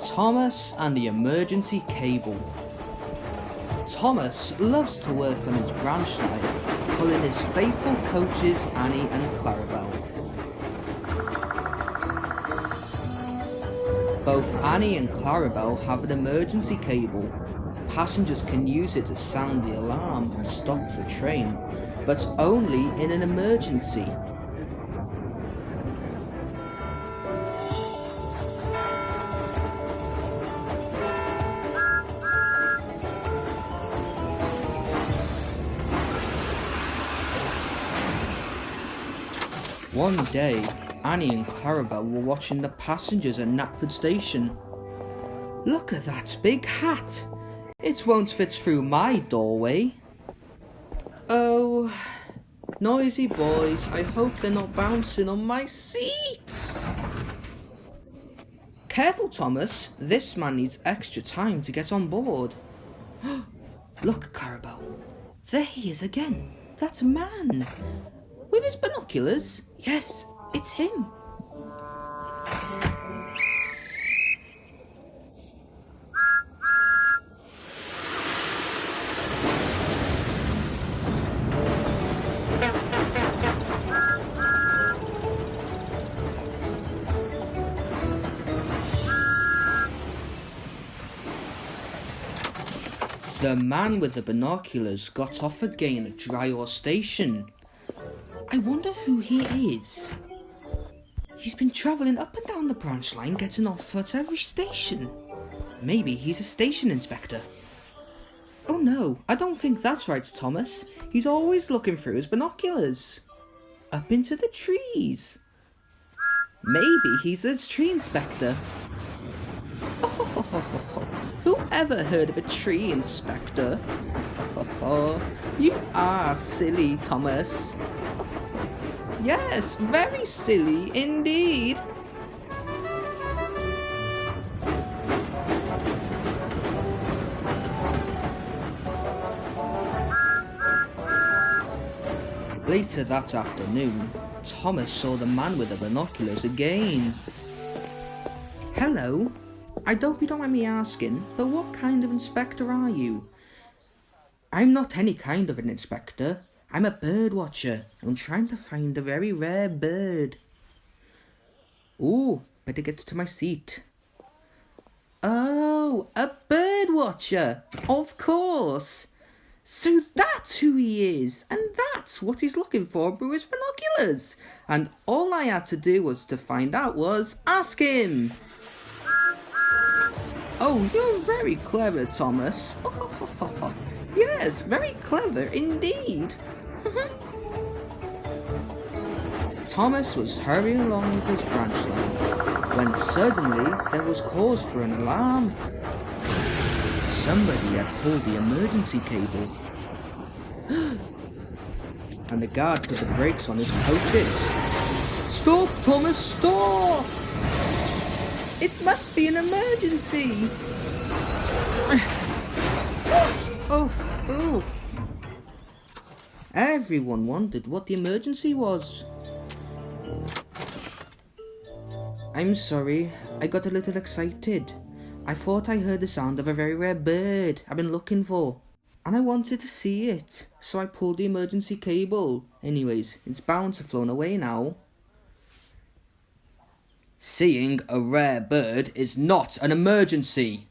Thomas and the emergency cable. Thomas loves to work on his branch line, pulling his faithful coaches Annie and Clarabelle. Both Annie and Clarabelle have an emergency cable. Passengers can use it to sound the alarm and stop the train, but only in an emergency. One day, Annie and Clarabelle were watching the passengers at Knapford Station. "Look at that big hat! It won't fit through my doorway." "Oh, noisy boys, I hope they're not bouncing on my seats." "Careful, Thomas, this man needs extra time to get on board." "Look, Clarabelle, there he is again, that man. With his binoculars? Yes, it's him." The man with the binoculars got off again at Dryor Station. I wonder who he is. He's been travelling up and down the branch line getting off at every station. Maybe he's a station inspector. Oh no, I don't think that's right, Thomas. He's always looking through his binoculars. Up into the trees. Maybe he's a tree inspector. Who ever heard of a tree inspector? You are silly, Thomas. Yes, very silly indeed. Later that afternoon, Thomas saw the man with the binoculars again. "Hello, I hope you don't mind me asking, but what kind of inspector are you?" "I'm not any kind of an inspector. I'm a bird watcher. I'm trying to find a very rare bird." "Ooh, better get to my seat." "Oh, a bird watcher! Of course! So that's who he is, and that's what he's looking for through his binoculars. And all I had to do to find out was ask him." "Oh, you're very clever, Thomas." "Yes, very clever indeed." Thomas was hurrying along with his branch line when suddenly there was cause for an alarm. Somebody had pulled the emergency cable. And the guard put the brakes on his coaches. "Stop, Thomas, stop! It must be an emergency!" Oof, oof. Everyone wondered what the emergency was. "I'm sorry, I got a little excited. I thought I heard the sound of a very rare bird I've been looking for, and I wanted to see it, so I pulled the emergency cable. Anyways, it's bound to have flown away now." "Seeing a rare bird is not an emergency,"